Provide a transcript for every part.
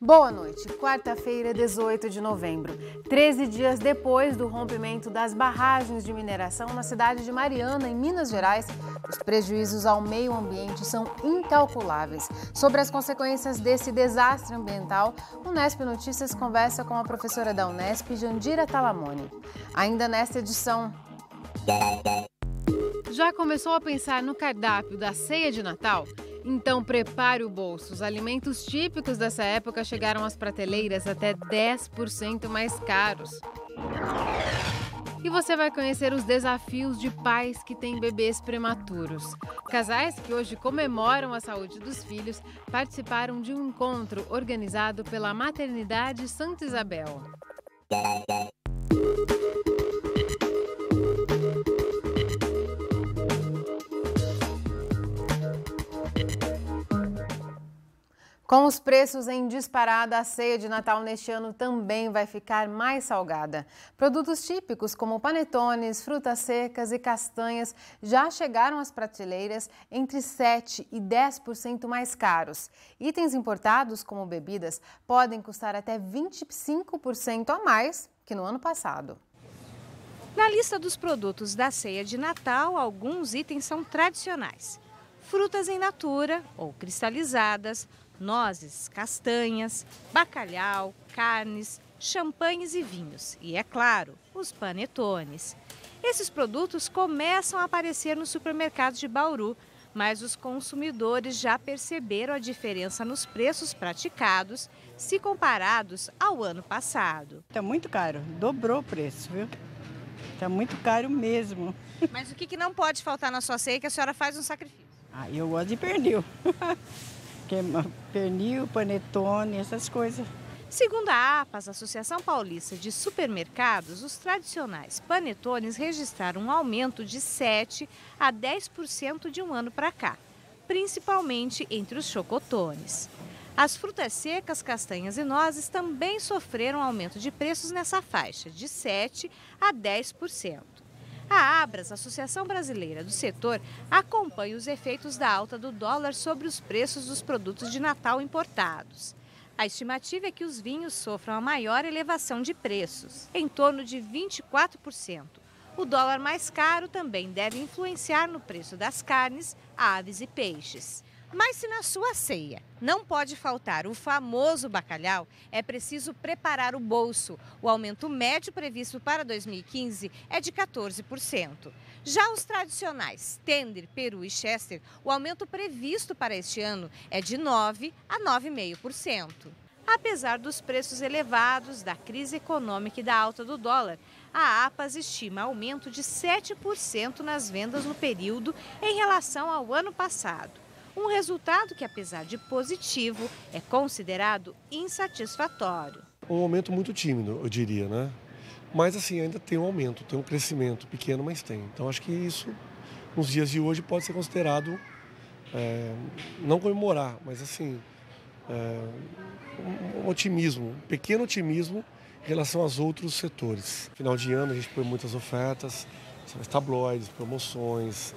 Boa noite. Quarta-feira, 18 de novembro. 13 dias depois do rompimento das barragens de mineração na cidade de Mariana, em Minas Gerais, os prejuízos ao meio ambiente são incalculáveis. Sobre as consequências desse desastre ambiental, o Unesp Notícias conversa com a professora da Unesp, Jandira Talamone. Ainda nesta edição... Já começou a pensar no cardápio da ceia de Natal? Então prepare o bolso. Os alimentos típicos dessa época chegaram às prateleiras até 10% mais caros. E você vai conhecer os desafios de pais que têm bebês prematuros. Casais que hoje comemoram a saúde dos filhos participaram de um encontro organizado pela Maternidade Santa Isabel. Com os preços em disparada, a ceia de Natal neste ano também vai ficar mais salgada. Produtos típicos como panetones, frutas secas e castanhas já chegaram às prateleiras entre 7% e 10% mais caros. Itens importados, como bebidas, podem custar até 25% a mais que no ano passado. Na lista dos produtos da ceia de Natal, alguns itens são tradicionais. Frutas in natura ou cristalizadas, nozes, castanhas, bacalhau, carnes, champanhes e vinhos. E, é claro, os panetones. Esses produtos começam a aparecer nos supermercados de Bauru, mas os consumidores já perceberam a diferença nos preços praticados se comparados ao ano passado. Está muito caro, dobrou o preço, viu? Está muito caro mesmo. Mas o que não pode faltar na sua ceia que a senhora faz um sacrifício? Eu gosto de pernil. Pernil, panetone, essas coisas. Segundo a APAS, Associação Paulista de Supermercados, os tradicionais panetones registraram um aumento de 7% a 10% de um ano para cá, principalmente entre os chocotones. As frutas secas, castanhas e nozes também sofreram aumento de preços nessa faixa, de 7% a 10%. A Abras, Associação Brasileira do Setor, acompanha os efeitos da alta do dólar sobre os preços dos produtos de Natal importados. A estimativa é que os vinhos sofram a maior elevação de preços, em torno de 24%. O dólar mais caro também deve influenciar no preço das carnes, aves e peixes. Mas se na sua ceia não pode faltar o famoso bacalhau, é preciso preparar o bolso. O aumento médio previsto para 2015 é de 14%. Já os tradicionais tender, peru e chester, o aumento previsto para este ano é de 9% a 9,5%. Apesar dos preços elevados, da crise econômica e da alta do dólar, a APAS estima aumento de 7% nas vendas no período em relação ao ano passado. Um resultado que, apesar de positivo, é considerado insatisfatório. Um aumento muito tímido, eu diria, né? Mas assim, ainda tem um aumento, tem um crescimento pequeno, mas tem. Então acho que isso, nos dias de hoje, pode ser considerado, não comemorar, mas assim, um otimismo, um pequeno otimismo em relação aos outros setores. Final de ano a gente põe muitas ofertas, tabloides, promoções,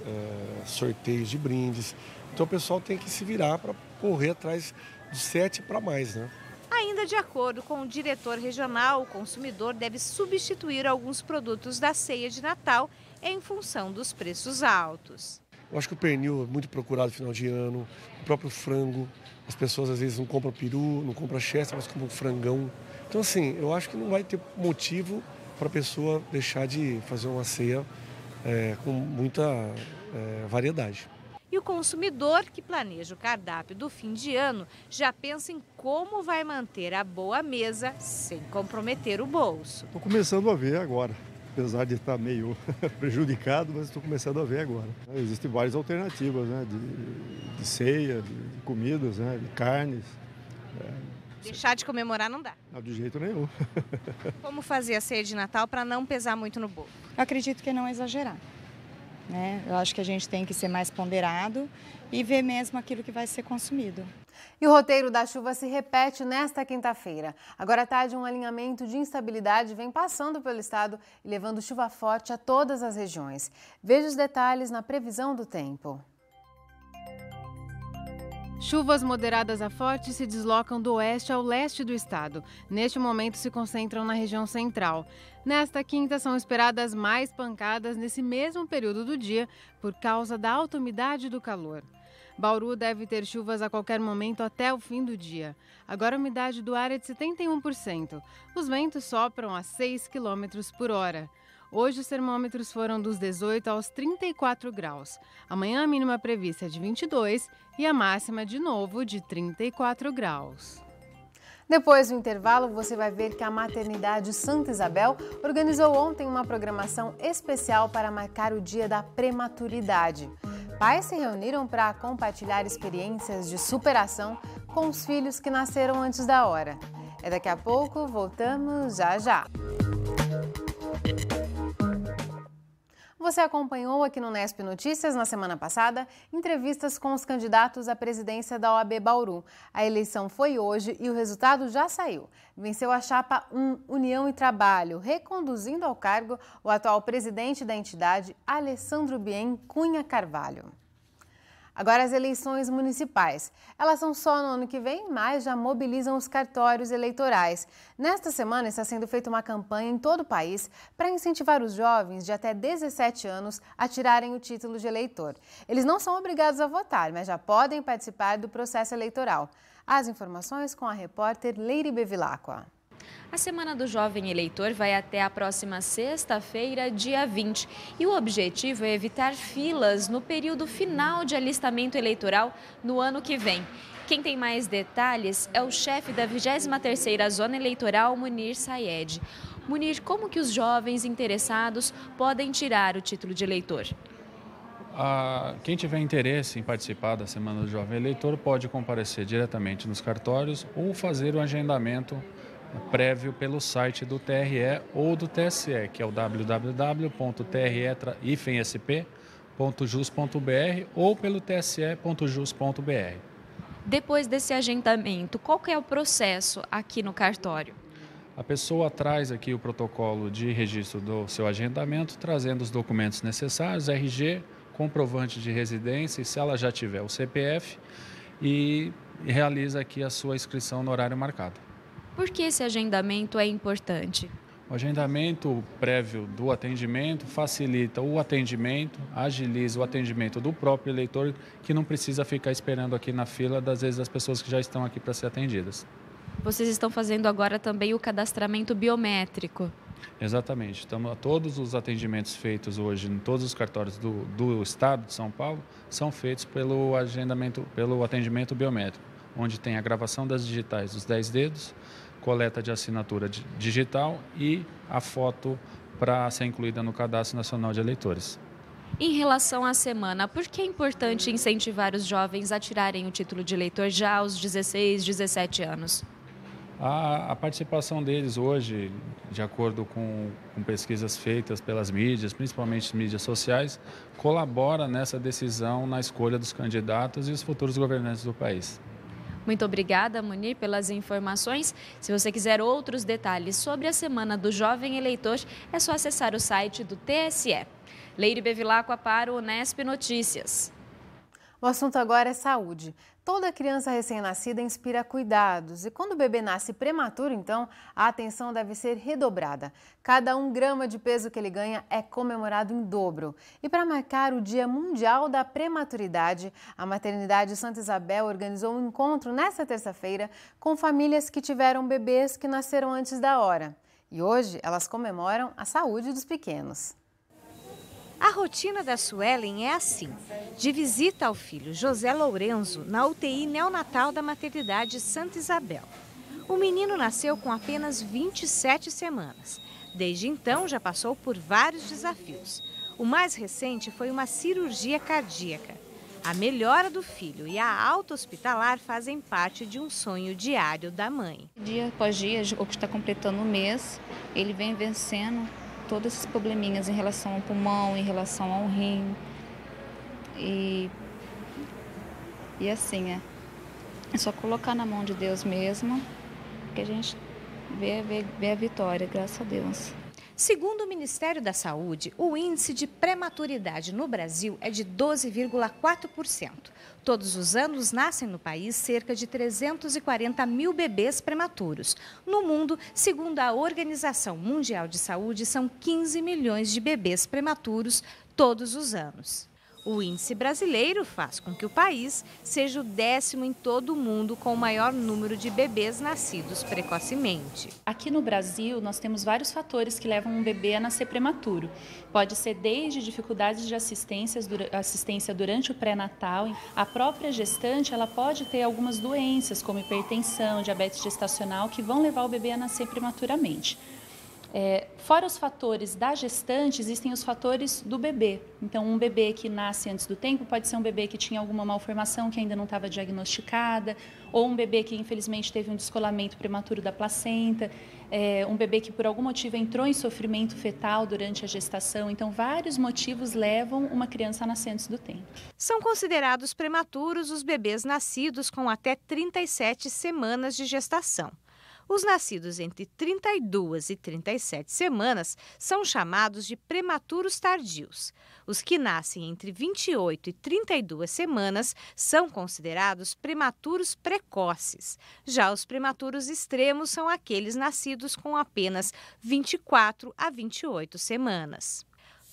sorteios de brindes. Então o pessoal tem que se virar para correr atrás de 7 para mais, né? Ainda de acordo com o diretor regional, o consumidor deve substituir alguns produtos da ceia de Natal em função dos preços altos. Eu acho que o pernil é muito procurado no final de ano, o próprio frango. As pessoas às vezes não compram peru, não compram chester, mas compram frangão. Então assim, eu acho que não vai ter motivo para a pessoa deixar de fazer uma ceia com muita variedade. E o consumidor que planeja o cardápio do fim de ano já pensa em como vai manter a boa mesa sem comprometer o bolso. Estou começando a ver agora, apesar de estar meio prejudicado, mas estou começando a ver agora. Existem várias alternativas, né, de ceia, de comidas, né, de carnes. Deixar de comemorar não dá. Não, de jeito nenhum. Como fazer a ceia de Natal para não pesar muito no bolso? Eu acredito que não exagerar. Eu acho que a gente tem que ser mais ponderado e ver mesmo aquilo que vai ser consumido. E o roteiro da chuva se repete nesta quinta-feira. Agora à tarde, um alinhamento de instabilidade vem passando pelo estado e levando chuva forte a todas as regiões. Veja os detalhes na previsão do tempo. Chuvas moderadas a fortes se deslocam do oeste ao leste do estado. Neste momento se concentram na região central. Nesta quinta são esperadas mais pancadas nesse mesmo período do dia por causa da alta umidade do calor. Bauru deve ter chuvas a qualquer momento até o fim do dia. Agora a umidade do ar é de 71%. Os ventos sopram a 6 km por hora. Hoje os termômetros foram dos 18 aos 34 graus. Amanhã a mínima prevista é de 22 e a máxima de novo de 34 graus. Depois do intervalo, você vai ver que a Maternidade Santa Isabel organizou ontem uma programação especial para marcar o Dia da Prematuridade. Pais se reuniram para compartilhar experiências de superação com os filhos que nasceram antes da hora. É daqui a pouco, voltamos já. Você acompanhou aqui no Nesp Notícias, na semana passada, entrevistas com os candidatos à presidência da OAB Bauru. A eleição foi hoje e o resultado já saiu. Venceu a chapa 1, União e Trabalho, reconduzindo ao cargo o atual presidente da entidade, Alessandro Bien Cunha Carvalho. Agora as eleições municipais. Elas são só no ano que vem, mas já mobilizam os cartórios eleitorais. Nesta semana está sendo feita uma campanha em todo o país para incentivar os jovens de até 17 anos a tirarem o título de eleitor. Eles não são obrigados a votar, mas já podem participar do processo eleitoral. As informações com a repórter Leire Bevilacqua. A Semana do Jovem Eleitor vai até a próxima sexta-feira, dia 20. E o objetivo é evitar filas no período final de alistamento eleitoral no ano que vem. Quem tem mais detalhes é o chefe da 23ª Zona Eleitoral, Munir Sayed. Munir, como que os jovens interessados podem tirar o título de eleitor? Quem tiver interesse em participar da Semana do Jovem Eleitor pode comparecer diretamente nos cartórios ou fazer o agendamento prévio pelo site do TRE ou do TSE, que é o www.tre-sp.jus.br ou pelo tse.jus.br. Depois desse agendamento, qual que é o processo aqui no cartório? A pessoa traz aqui o protocolo de registro do seu agendamento, trazendo os documentos necessários, RG, comprovante de residência, e se ela já tiver o CPF, e realiza aqui a sua inscrição no horário marcado. Por que esse agendamento é importante? O agendamento prévio do atendimento facilita o atendimento, agiliza o atendimento do próprio eleitor, que não precisa ficar esperando aqui na fila, das vezes, das pessoas que já estão aqui para ser atendidas. Vocês estão fazendo agora também o cadastramento biométrico. Exatamente. Todos os atendimentos feitos hoje em todos os cartórios do estado de São Paulo são feitos pelo atendimento biométrico, onde tem a gravação das digitais dos 10 dedos, coleta de assinatura digital e a foto para ser incluída no Cadastro Nacional de Eleitores. Em relação à semana, por que é importante incentivar os jovens a tirarem o título de eleitor já aos 16, 17 anos? A participação deles hoje, de acordo com pesquisas feitas pelas mídias, principalmente mídias sociais, colabora nessa decisão na escolha dos candidatos e os futuros governantes do país. Muito obrigada, Munir, pelas informações. Se você quiser outros detalhes sobre a Semana do Jovem Eleitor, é só acessar o site do TSE. Leire Bevilacqua para o Nesp Notícias. O assunto agora é saúde. Toda criança recém-nascida inspira cuidados e quando o bebê nasce prematuro, então, a atenção deve ser redobrada. Cada 1 grama de peso que ele ganha é comemorado em dobro. E para marcar o Dia Mundial da Prematuridade, a Maternidade Santa Isabel organizou um encontro nesta terça-feira com famílias que tiveram bebês que nasceram antes da hora. E hoje elas comemoram a saúde dos pequenos. A rotina da Suelen é assim, de visita ao filho José Lourenço na UTI neonatal da Maternidade Santa Isabel. O menino nasceu com apenas 27 semanas. Desde então já passou por vários desafios. O mais recente foi uma cirurgia cardíaca. A melhora do filho e a alta hospitalar fazem parte de um sonho diário da mãe. Dia após dia, o que está completando um mês, ele vem vencendo todos esses probleminhas em relação ao pulmão, em relação ao rim. E assim, é só colocar na mão de Deus mesmo que a gente vê a vitória, graças a Deus. Segundo o Ministério da Saúde, o índice de prematuridade no Brasil é de 12,4%. Todos os anos nascem no país cerca de 340 mil bebês prematuros. No mundo, segundo a Organização Mundial de Saúde, são 15 milhões de bebês prematuros todos os anos. O índice brasileiro faz com que o país seja o 10º em todo o mundo com o maior número de bebês nascidos precocemente. Aqui no Brasil, nós temos vários fatores que levam um bebê a nascer prematuro. Pode ser desde dificuldades de assistência durante o pré-natal. A própria gestante ela pode ter algumas doenças, como hipertensão, diabetes gestacional, que vão levar o bebê a nascer prematuramente. Fora os fatores da gestante, existem os fatores do bebê. Então, um bebê que nasce antes do tempo pode ser um bebê que tinha alguma malformação que ainda não estava diagnosticada, ou um bebê que, infelizmente, teve um descolamento prematuro da placenta, um bebê que, por algum motivo, entrou em sofrimento fetal durante a gestação. Então, vários motivos levam uma criança a nascer antes do tempo. São considerados prematuros os bebês nascidos com até 37 semanas de gestação. Os nascidos entre 32 e 37 semanas são chamados de prematuros tardios. Os que nascem entre 28 e 32 semanas são considerados prematuros precoces. Já os prematuros extremos são aqueles nascidos com apenas 24 a 28 semanas.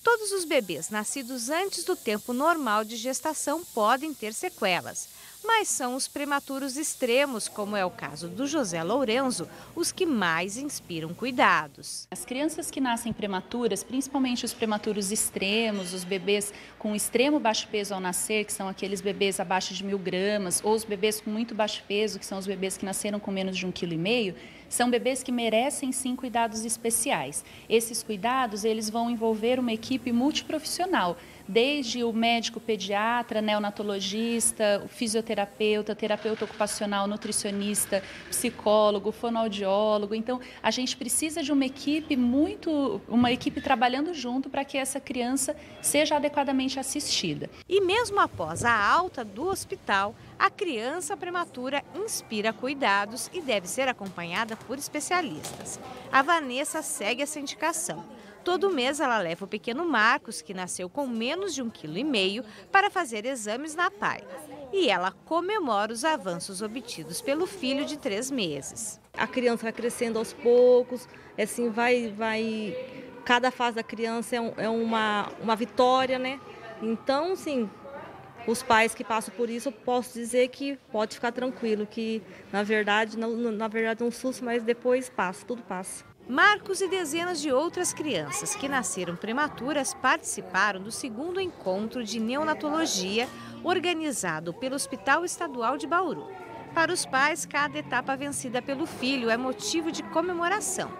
Todos os bebês nascidos antes do tempo normal de gestação podem ter sequelas. Mas são os prematuros extremos, como é o caso do José Lourenço, os que mais inspiram cuidados. As crianças que nascem prematuras, principalmente os prematuros extremos, os bebês com extremo baixo peso ao nascer, que são aqueles bebês abaixo de 1.000 gramas, ou os bebês com muito baixo peso, que são os bebês que nasceram com menos de 1,5 kg, são bebês que merecem sim cuidados especiais. Esses cuidados eles vão envolver uma equipe multiprofissional, desde o médico pediatra, neonatologista, o fisioterapeuta, terapeuta ocupacional, nutricionista, psicólogo, fonoaudiólogo. Então, a gente precisa de uma equipe trabalhando junto para que essa criança seja adequadamente assistida. E mesmo após a alta do hospital, a criança prematura inspira cuidados e deve ser acompanhada por especialistas. A Vanessa segue essa indicação. Todo mês ela leva o pequeno Marcos, que nasceu com menos de 1,5 kg, para fazer exames na PAI. E ela comemora os avanços obtidos pelo filho de 3 meses. A criança vai crescendo aos poucos, assim, cada fase da criança é uma vitória, né? Então, sim, os pais que passam por isso, eu posso dizer que pode ficar tranquilo, que na verdade é um susto, mas depois passa, tudo passa. Marcos e dezenas de outras crianças que nasceram prematuras participaram do 2º encontro de neonatologia organizado pelo Hospital Estadual de Bauru. Para os pais, cada etapa vencida pelo filho é motivo de comemoração.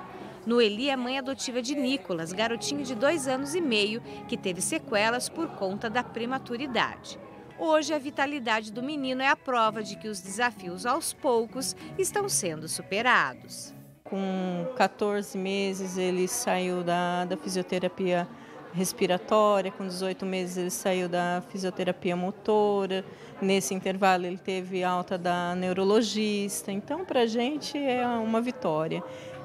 Noeli é mãe adotiva de Nicolas, garotinho de 2 anos e meio, que teve sequelas por conta da prematuridade. Hoje, a vitalidade do menino é a prova de que os desafios aos poucos estão sendo superados. Com 14 meses ele saiu da fisioterapia respiratória, com 18 meses ele saiu da fisioterapia motora, nesse intervalo ele teve alta da neurologista, então para a gente é uma vitória.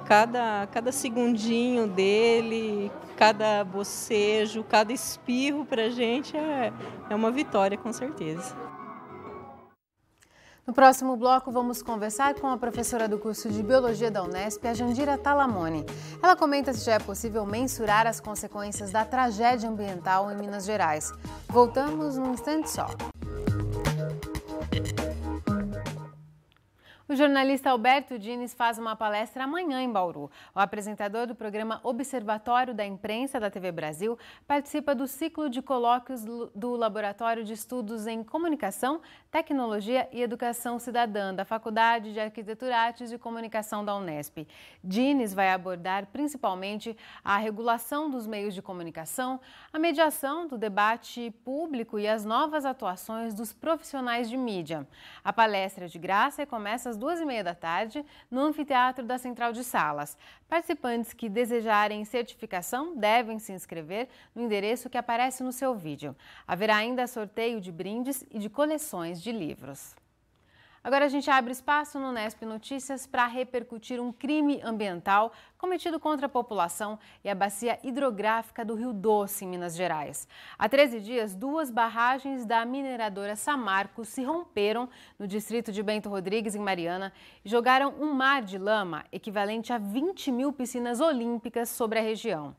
Cada segundinho dele, cada bocejo, cada espirro para a gente é uma vitória com certeza. No próximo bloco, vamos conversar com a professora do curso de Biologia da Unesp, a Jandira Talamone. Ela comenta se já é possível mensurar as consequências da tragédia ambiental em Minas Gerais. Voltamos num instante só. O jornalista Alberto Diniz faz uma palestra amanhã em Bauru. O apresentador do programa Observatório da Imprensa da TV Brasil participa do ciclo de colóquios do Laboratório de Estudos em Comunicação, Tecnologia e Educação Cidadã da Faculdade de Arquitetura, Artes e Comunicação da Unesp. Diniz vai abordar principalmente a regulação dos meios de comunicação, a mediação do debate público e as novas atuações dos profissionais de mídia. A palestra é de graça e começa às 2h30 da tarde no Anfiteatro da Central de Salas. Participantes que desejarem certificação devem se inscrever no endereço que aparece no seu vídeo. Haverá ainda sorteio de brindes e de coleções de livros. Agora a gente abre espaço no Unesp Notícias para repercutir um crime ambiental cometido contra a população e a bacia hidrográfica do Rio Doce, em Minas Gerais. Há 13 dias, 2 barragens da mineradora Samarco se romperam no distrito de Bento Rodrigues, em Mariana, e jogaram um mar de lama equivalente a 20 mil piscinas olímpicas sobre a região.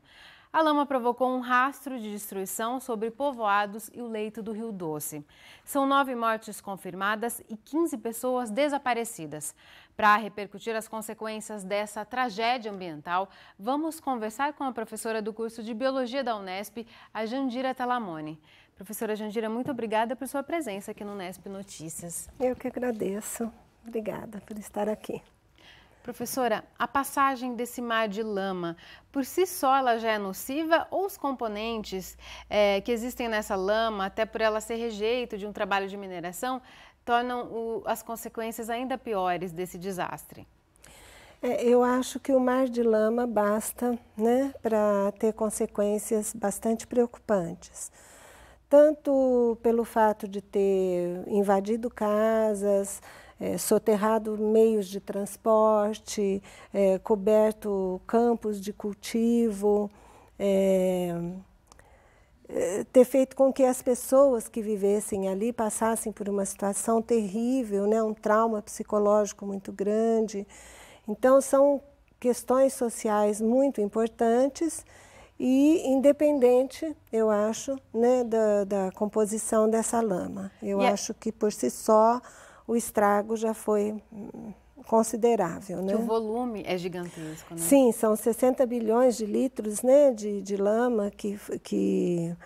A lama provocou um rastro de destruição sobre povoados e o leito do Rio Doce. São 9 mortes confirmadas e 15 pessoas desaparecidas. Para repercutir as consequências dessa tragédia ambiental, vamos conversar com a professora do curso de Biologia da Unesp, a Jandira Talamone. Professora Jandira, muito obrigada por sua presença aqui no Unesp Notícias. Eu que agradeço. Obrigada por estar aqui. Professora, a passagem desse mar de lama, por si só ela já é nociva ou os componentes que existem nessa lama, até por ela ser rejeito de um trabalho de mineração, tornam as consequências ainda piores desse desastre? Eu acho que o mar de lama basta, né, para ter consequências bastante preocupantes. Tanto pelo fato de ter invadido casas, soterrado meios de transporte, coberto campos de cultivo, ter feito com que as pessoas que vivessem ali passassem por uma situação terrível, né, um trauma psicológico muito grande. Então, são questões sociais muito importantes e independente, eu acho, né, da composição dessa lama. Eu acho que, por si só, o estrago já foi considerável, né? Que o volume é gigantesco, né? Sim, são 60 bilhões de litros, né, de lama que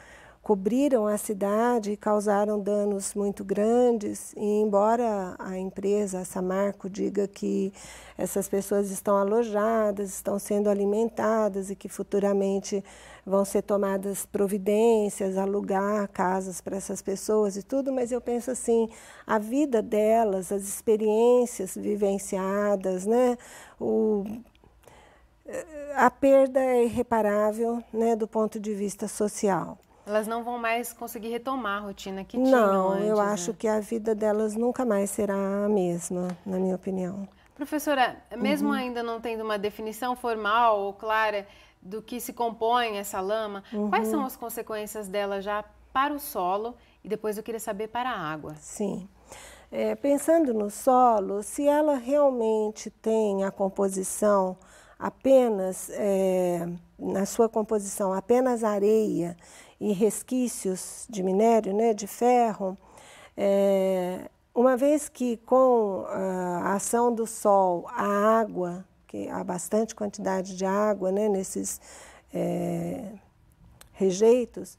cobriram a cidade e causaram danos muito grandes. E embora a empresa, a Samarco, diga que essas pessoas estão alojadas, estão sendo alimentadas e que futuramente vão ser tomadas providências, alugar casas para essas pessoas e tudo, mas eu penso assim, a vida delas, as experiências vivenciadas, né, a perda é irreparável, né, do ponto de vista social. Elas não vão mais conseguir retomar a rotina que tinham antes. Não, eu acho que a vida delas nunca mais será a mesma, na minha opinião. Professora, mesmo ainda não tendo uma definição formal ou clara do que se compõe essa lama, quais são as consequências dela já para o solo e depois eu queria saber para a água? Sim. Pensando no solo, se ela realmente tem a composição apenas, na sua composição, apenas areia e resquícios de minério, né, de ferro, uma vez que com a ação do sol, a água, que há bastante quantidade de água, né, nesses rejeitos,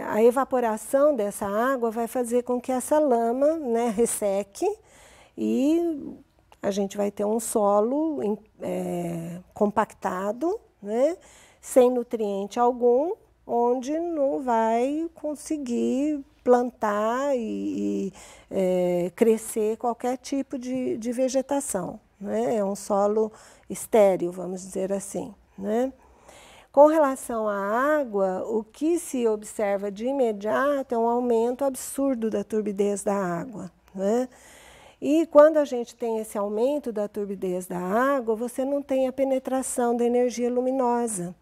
a evaporação dessa água vai fazer com que essa lama, né, resseque e a gente vai ter um solo compactado, né, sem nutriente algum, onde não vai conseguir plantar e crescer qualquer tipo de vegetação, né? É um solo estéril, vamos dizer assim, né? Com relação à água, o que se observa de imediato é um aumento absurdo da turbidez da água, né? E quando a gente tem esse aumento da turbidez da água, você não tem a penetração da energia luminosa.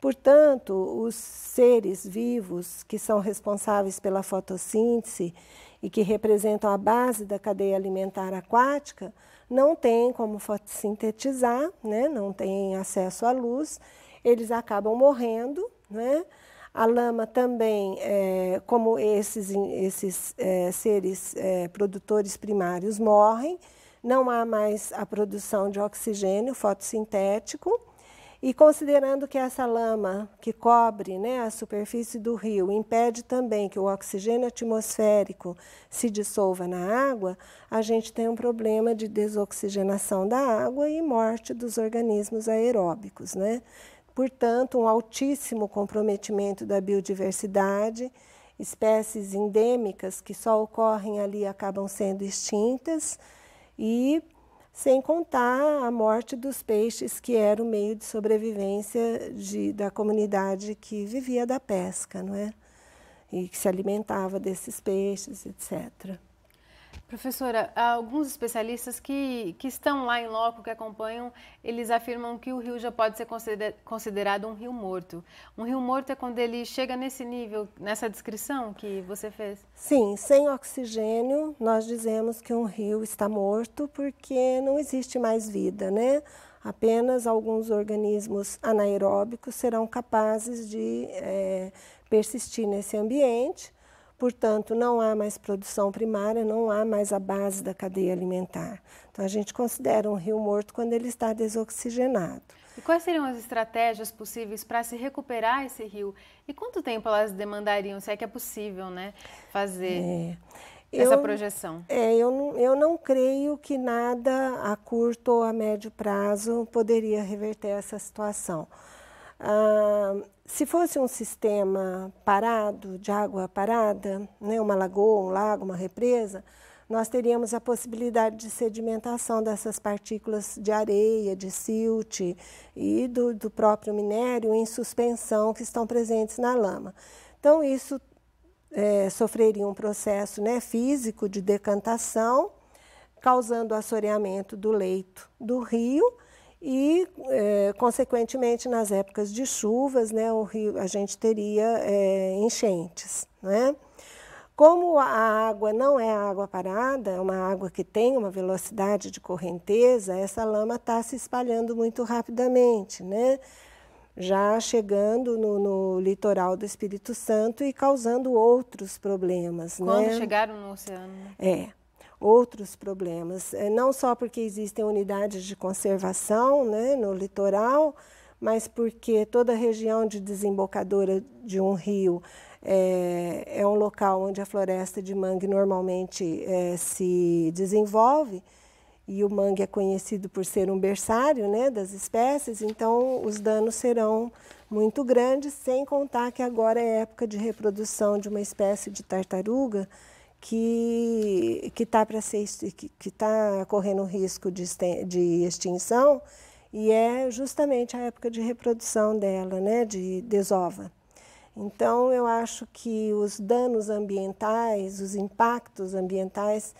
Portanto, os seres vivos que são responsáveis pela fotossíntese e que representam a base da cadeia alimentar aquática, não têm como fotossintetizar, né? Não têm acesso à luz, eles acabam morrendo, né? A lama também, como esses seres produtores primários morrem, não há mais a produção de oxigênio fotossintético, e considerando que essa lama que cobre, né, a superfície do rio impede também que o oxigênio atmosférico se dissolva na água, a gente tem um problema de desoxigenação da água e morte dos organismos aeróbicos, né? Portanto, um altíssimo comprometimento da biodiversidade, espécies endêmicas que só ocorrem ali acabam sendo extintas e sem contar a morte dos peixes, que era o meio de sobrevivência da comunidade que vivia da pesca, não é? E que se alimentava desses peixes, etc. Professora, alguns especialistas que estão lá em loco, que acompanham, eles afirmam que o rio já pode ser considerado um rio morto. Um rio morto é quando ele chega nesse nível, nessa descrição que você fez? Sim, sem oxigênio, nós dizemos que um rio está morto porque não existe mais vida, né? Apenas alguns organismos anaeróbicos serão capazes de persistir nesse ambiente. Portanto, não há mais produção primária, não há mais a base da cadeia alimentar. Então, a gente considera um rio morto quando ele está desoxigenado. E quais seriam as estratégias possíveis para se recuperar esse rio? E quanto tempo elas demandariam, se é que é possível, né, fazer essa projeção? Eu não creio que nada a curto ou a médio prazo poderia reverter essa situação. Se fosse um sistema parado, de água parada, né, uma lagoa, um lago, uma represa, nós teríamos a possibilidade de sedimentação dessas partículas de areia, de silt e do próprio minério em suspensão que estão presentes na lama. Então, isso sofreria um processo, né, físico de decantação, causando assoreamento do leito do rio, e, consequentemente, nas épocas de chuvas, né, o rio, a gente teria enchentes, né? Como a água não é água parada, é uma água que tem uma velocidade de correnteza, essa lama está se espalhando muito rapidamente, né? Já chegando no litoral do Espírito Santo e causando outros problemas. Quando chegaram no oceano? Outros problemas, não só porque existem unidades de conservação, né, no litoral, mas porque toda a região de desembocadura de um rio é um local onde a floresta de mangue normalmente se desenvolve, e o mangue é conhecido por ser um berçário, né, das espécies, então os danos serão muito grandes, sem contar que agora é época de reprodução de uma espécie de tartaruga que está correndo risco de extinção, e é justamente a época de reprodução dela, né, de desova. Então, eu acho que os danos ambientais, os impactos ambientais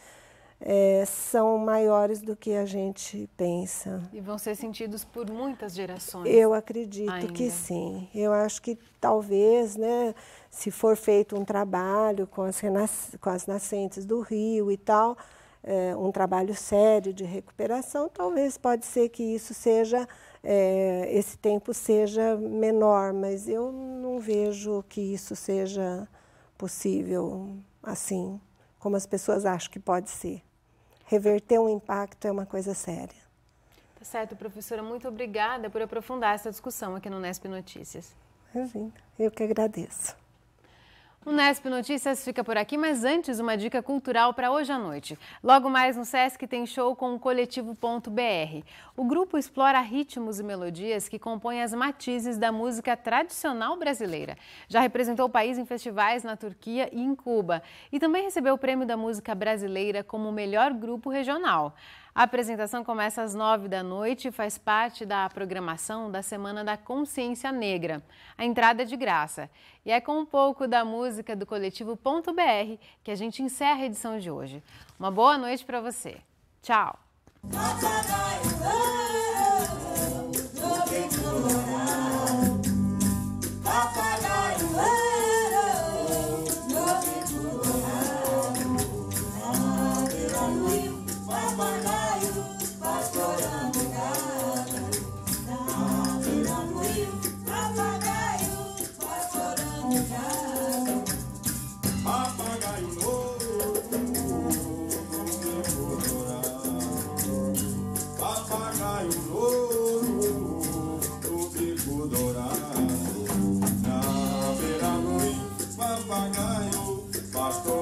são maiores do que a gente pensa. E vão ser sentidos por muitas gerações? Eu acredito que sim. Eu acho que talvez, né, se for feito um trabalho com as nascentes do rio e tal, um trabalho sério de recuperação, talvez pode ser que isso seja, esse tempo seja menor, mas eu não vejo que isso seja possível assim, como as pessoas acham que pode ser. Reverter um impacto é uma coisa séria. Tá certo, professora. Muito obrigada por aprofundar essa discussão aqui no Unesp Notícias. Imagina, eu que agradeço. O Unesp Notícias fica por aqui, mas antes uma dica cultural para hoje à noite. Logo mais no Sesc tem show com o Coletivo.br. O grupo explora ritmos e melodias que compõem as matizes da música tradicional brasileira. Já representou o país em festivais na Turquia e em Cuba. E também recebeu o prêmio da música brasileira como o melhor grupo regional. A apresentação começa às 9h e faz parte da programação da Semana da Consciência Negra. A entrada é de graça. E é com um pouco da música do Coletivo.br que a gente encerra a edição de hoje. Uma boa noite para você. Tchau! Papagaio, pastor.